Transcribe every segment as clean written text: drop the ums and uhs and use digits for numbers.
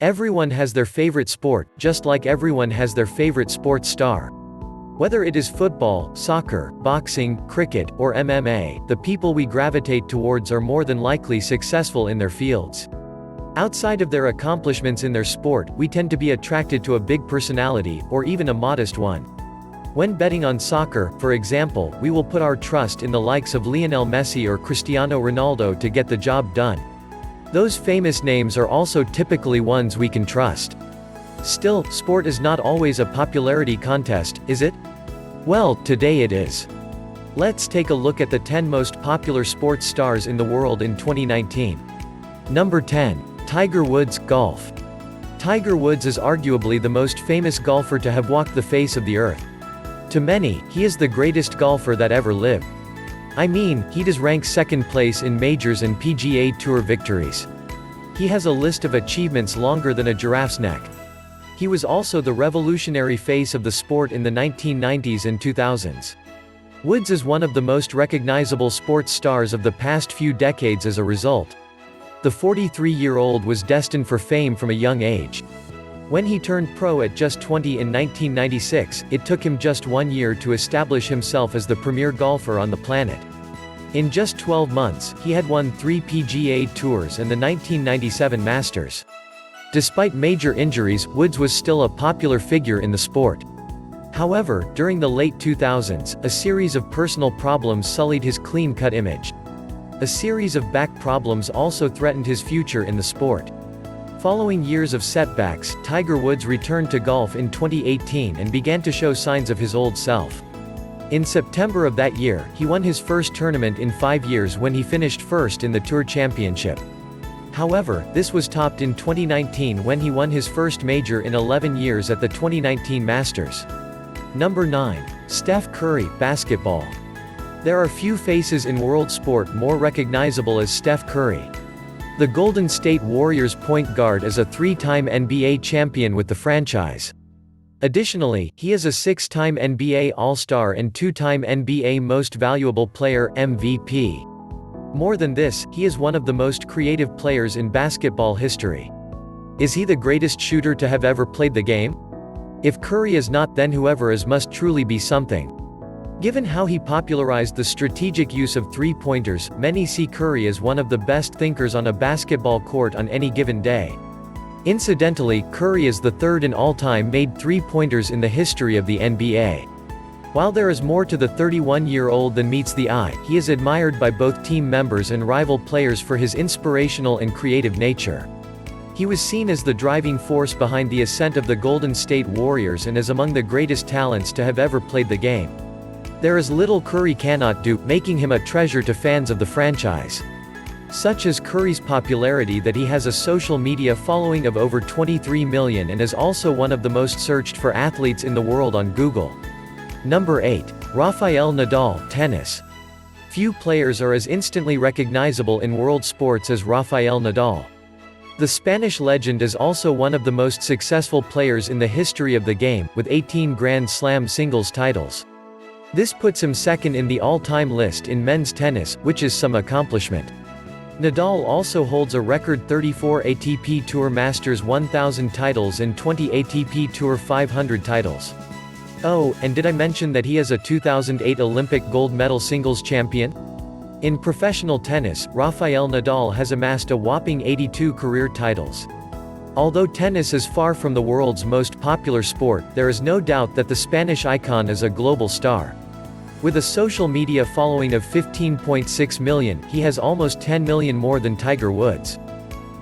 Everyone has their favorite sport, just like everyone has their favorite sports star. Whether it is football, soccer, boxing, cricket, or MMA, the people we gravitate towards are more than likely successful in their fields. Outside of their accomplishments in their sport, we tend to be attracted to a big personality, or even a modest one. When betting on soccer, for example, we will put our trust in the likes of Lionel Messi or Cristiano Ronaldo to get the job done. Those famous names are also typically ones we can trust. Still, sport is not always a popularity contest, is it? Well, today it is. Let's take a look at the 10 most popular sports stars in the world in 2019. Number 10. Tiger Woods, Golf. Tiger Woods is arguably the most famous golfer to have walked the face of the earth. To many, he is the greatest golfer that ever lived. I mean, he does rank second place in majors and PGA Tour victories. He has a list of achievements longer than a giraffe's neck. He was also the revolutionary face of the sport in the 1990s and 2000s. Woods is one of the most recognizable sports stars of the past few decades as a result. The 43-year-old was destined for fame from a young age. When he turned pro at just 20 in 1996, it took him just 1 year to establish himself as the premier golfer on the planet. In just 12 months, he had won 3 PGA Tours and the 1997 Masters. Despite major injuries, Woods was still a popular figure in the sport. However, during the late 2000s, a series of personal problems sullied his clean-cut image. A series of back problems also threatened his future in the sport. Following years of setbacks, Tiger Woods returned to golf in 2018 and began to show signs of his old self. In September of that year, he won his first tournament in 5 years when he finished first in the Tour Championship. However, this was topped in 2019 when he won his first major in 11 years at the 2019 Masters. Number 9. Steph Curry, Basketball. There are few faces in world sport more recognizable as Steph Curry. The Golden State Warriors point guard is a 3-time NBA champion with the franchise. Additionally, he is a 6-time NBA All-Star and 2-time NBA Most Valuable Player (MVP). More than this, he is one of the most creative players in basketball history. Is he the greatest shooter to have ever played the game? If Curry is not, then whoever is must truly be something. Given how he popularized the strategic use of three-pointers, many see Curry as one of the best thinkers on a basketball court on any given day. Incidentally, Curry is the third in all-time made three-pointers in the history of the NBA. While there is more to the 31-year-old than meets the eye, he is admired by both team members and rival players for his inspirational and creative nature. He was seen as the driving force behind the ascent of the Golden State Warriors and as among the greatest talents to have ever played the game. There is little Curry cannot do, making him a treasure to fans of the franchise. Such is Curry's popularity that he has a social media following of over 23 million and is also one of the most searched for athletes in the world on Google. Number 8. Rafael Nadal, Tennis. Few players are as instantly recognizable in world sports as Rafael Nadal. The Spanish legend is also one of the most successful players in the history of the game, with 18 Grand Slam singles titles. This puts him second in the all-time list in men's tennis, which is some accomplishment. Nadal also holds a record 34 ATP Tour Masters 1000 titles and 20 ATP Tour 500 titles. Oh, and did I mention that he is a 2008 Olympic gold medal singles champion? In professional tennis, Rafael Nadal has amassed a whopping 82 career titles. Although tennis is far from the world's most popular sport, there is no doubt that the Spanish icon is a global star. With a social media following of 15.6 million, he has almost 10 million more than Tiger Woods.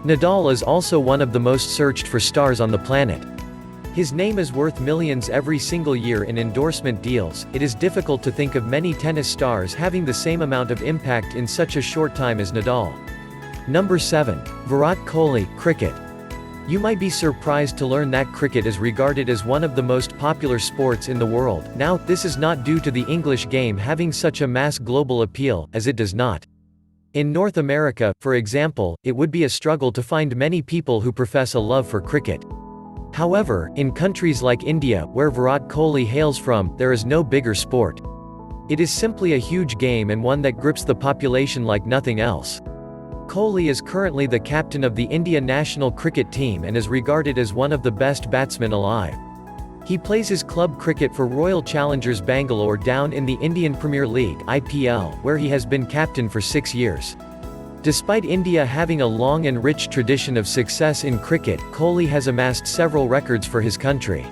Nadal is also one of the most searched for stars on the planet. His name is worth millions every single year in endorsement deals. It is difficult to think of many tennis stars having the same amount of impact in such a short time as Nadal. Number 7. Virat Kohli, Cricket. You might be surprised to learn that cricket is regarded as one of the most popular sports in the world. Now, this is not due to the English game having such a mass global appeal, as it does not. In North America, for example, it would be a struggle to find many people who profess a love for cricket. However, in countries like India, where Virat Kohli hails from, there is no bigger sport. It is simply a huge game and one that grips the population like nothing else. Kohli is currently the captain of the India national cricket team and is regarded as one of the best batsmen alive. He plays his club cricket for Royal Challengers Bangalore down in the Indian Premier League (IPL), where he has been captain for 6 years. Despite India having a long and rich tradition of success in cricket, Kohli has amassed several records for his country.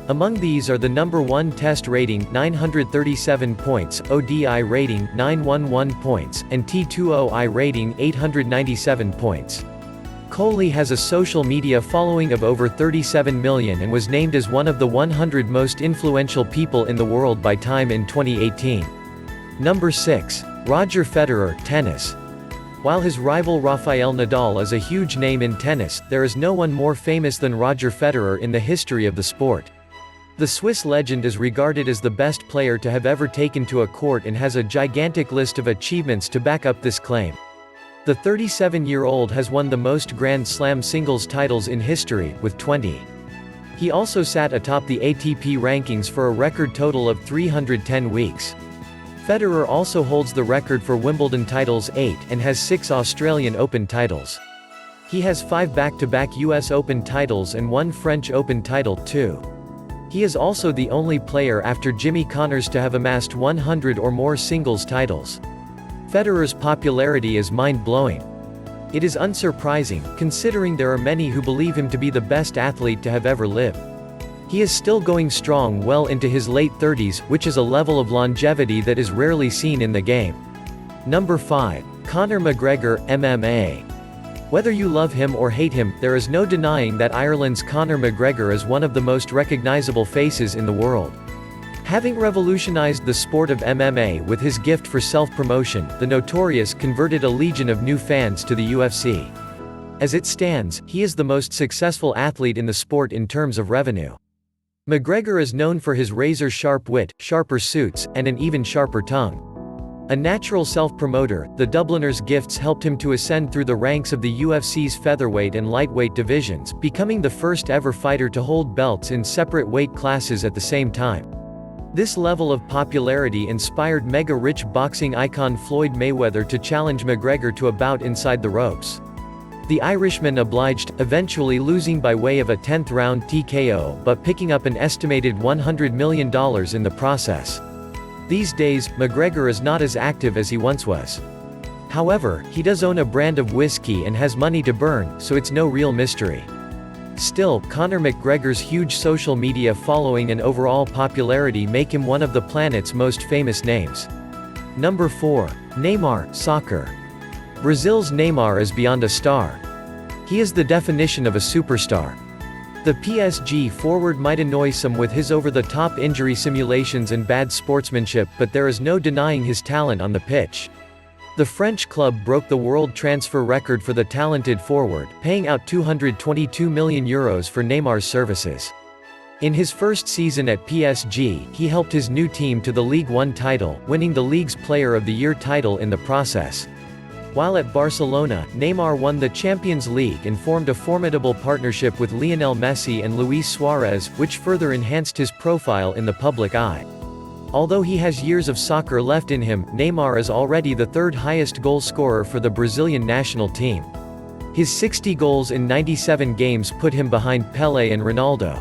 Among these are the number 1 Test rating 937 points, ODI rating 911 points, and T20I rating 897 points. Kohli has a social media following of over 37 million and was named as one of the 100 most influential people in the world by Time in 2018. Number 6. Roger Federer, tennis. While his rival Rafael Nadal is a huge name in tennis, there is no one more famous than Roger Federer in the history of the sport. The Swiss legend is regarded as the best player to have ever taken to a court and has a gigantic list of achievements to back up this claim. The 37-year-old has won the most Grand Slam singles titles in history, with 20. He also sat atop the ATP rankings for a record total of 310 weeks. Federer also holds the record for Wimbledon titles 8 and has 6 Australian Open titles. He has 5 back-to-back US Open titles and 1 French Open title, too. He is also the only player after Jimmy Connors to have amassed 100 or more singles titles. Federer's popularity is mind-blowing. It is unsurprising, considering there are many who believe him to be the best athlete to have ever lived. He is still going strong well into his late 30s, which is a level of longevity that is rarely seen in the game. Number 5. Conor McGregor, MMA. Whether you love him or hate him, there is no denying that Ireland's Conor McGregor is one of the most recognizable faces in the world. Having revolutionized the sport of MMA with his gift for self-promotion, the Notorious converted a legion of new fans to the UFC. As it stands, he is the most successful athlete in the sport in terms of revenue. McGregor is known for his razor-sharp wit, sharper suits, and an even sharper tongue. A natural self-promoter, the Dubliner's gifts helped him to ascend through the ranks of the UFC's featherweight and lightweight divisions, becoming the first ever fighter to hold belts in separate weight classes at the same time. This level of popularity inspired mega-rich boxing icon Floyd Mayweather to challenge McGregor to a bout inside the ropes. The Irishman obliged, eventually losing by way of a 10th-round TKO but picking up an estimated $100 million in the process. These days, McGregor is not as active as he once was. However, he does own a brand of whiskey and has money to burn, so it's no real mystery. Still, Conor McGregor's huge social media following and overall popularity make him one of the planet's most famous names. Number 4. Neymar, soccer. Brazil's Neymar is beyond a star. He is the definition of a superstar. The PSG forward might annoy some with his over-the-top injury simulations and bad sportsmanship, but there is no denying his talent on the pitch. The French club broke the world transfer record for the talented forward, paying out €222 million for Neymar's services. In his first season at PSG, he helped his new team to the Ligue 1 title, winning the league's Player of the Year title in the process. While at Barcelona, Neymar won the Champions League and formed a formidable partnership with Lionel Messi and Luis Suarez, which further enhanced his profile in the public eye. Although he has years of soccer left in him, Neymar is already the 3rd highest goal scorer for the Brazilian national team. His 60 goals in 97 games put him behind Pelé and Ronaldo.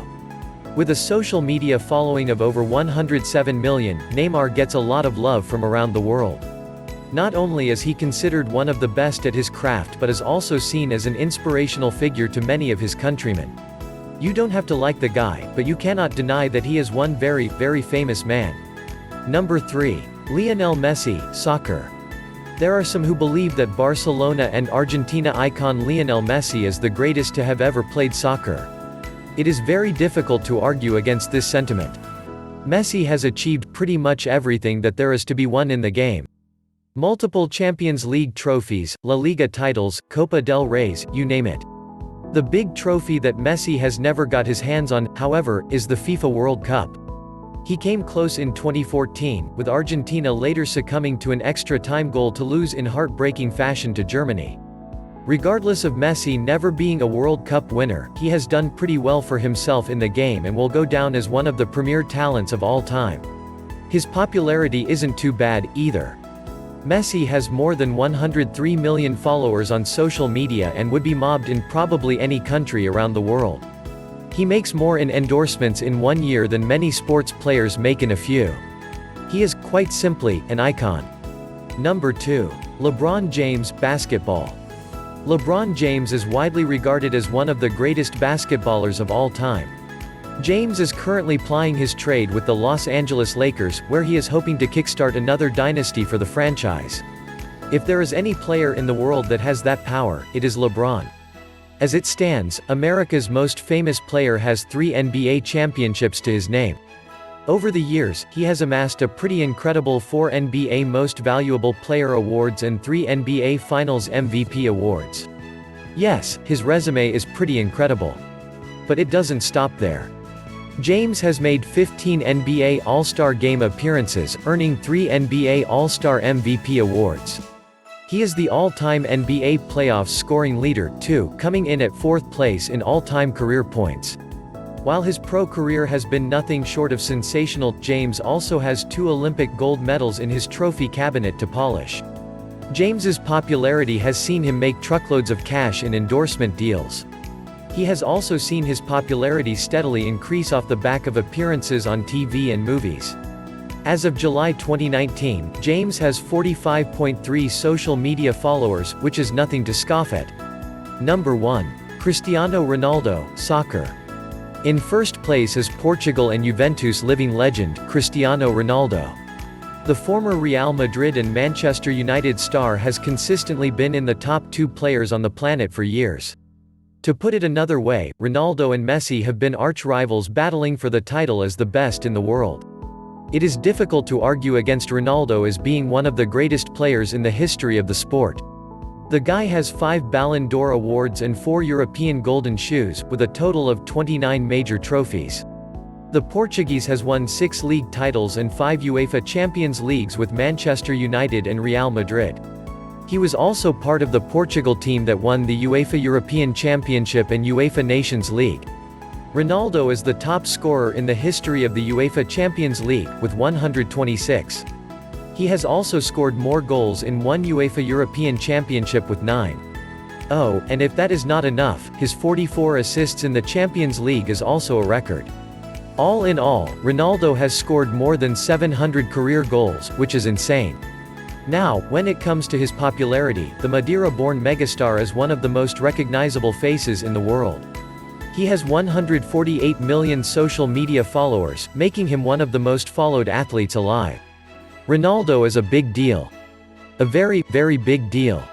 With a social media following of over 107 million, Neymar gets a lot of love from around the world. Not only is he considered one of the best at his craft but is also seen as an inspirational figure to many of his countrymen. You don't have to like the guy, but you cannot deny that he is one very, very famous man. Number 3. Lionel Messi, soccer. There are some who believe that Barcelona and Argentina icon Lionel Messi is the greatest to have ever played soccer. It is very difficult to argue against this sentiment. Messi has achieved pretty much everything that there is to be won in the game. Multiple Champions League trophies, La Liga titles, Copa del Rey, you name it. The big trophy that Messi has never got his hands on, however, is the FIFA World Cup. He came close in 2014, with Argentina later succumbing to an extra-time goal to lose in heartbreaking fashion to Germany. Regardless of Messi never being a World Cup winner, he has done pretty well for himself in the game and will go down as one of the premier talents of all time. His popularity isn't too bad, either. Messi has more than 103 million followers on social media and would be mobbed in probably any country around the world. He makes more in endorsements in 1 year than many sports players make in a few. He is, quite simply, an icon. Number 2. LeBron James, basketball. LeBron James is widely regarded as one of the greatest basketballers of all time. James is currently plying his trade with the Los Angeles Lakers, where he is hoping to kickstart another dynasty for the franchise. If there is any player in the world that has that power, it is LeBron. As it stands, America's most famous player has 3 NBA championships to his name. Over the years, he has amassed a pretty incredible 4 NBA Most Valuable Player awards and 3 NBA Finals MVP awards. Yes, his resume is pretty incredible. But it doesn't stop there. James has made 15 NBA All-Star Game appearances, earning 3 NBA All-Star MVP awards. He is the all-time NBA playoffs scoring leader, too, coming in at 4th place in all-time career points. While his pro career has been nothing short of sensational, James also has 2 Olympic gold medals in his trophy cabinet to polish. James's popularity has seen him make truckloads of cash in endorsement deals. He has also seen his popularity steadily increase off the back of appearances on TV and movies. As of July 2019, James has 45.3 social media followers, which is nothing to scoff at. Number 1. Cristiano Ronaldo, soccer. In first place is Portugal and Juventus living legend, Cristiano Ronaldo. The former Real Madrid and Manchester United star has consistently been in the top 2 players on the planet for years. To put it another way, Ronaldo and Messi have been arch-rivals battling for the title as the best in the world. It is difficult to argue against Ronaldo as being one of the greatest players in the history of the sport. The guy has 5 Ballon d'Or awards and 4 European Golden Shoes, with a total of 29 major trophies. The Portuguese has won 6 league titles and 5 UEFA Champions Leagues with Manchester United and Real Madrid. He was also part of the Portugal team that won the UEFA European Championship and UEFA Nations League. Ronaldo is the top scorer in the history of the UEFA Champions League, with 126. He has also scored more goals in one UEFA European Championship with 9. Oh, and if that is not enough, his 44 assists in the Champions League is also a record. All in all, Ronaldo has scored more than 700 career goals, which is insane. Now, when it comes to his popularity, the Madeira-born megastar is one of the most recognizable faces in the world. He has 148 million social media followers, making him one of the most followed athletes alive. Ronaldo is a big deal. A very, very big deal.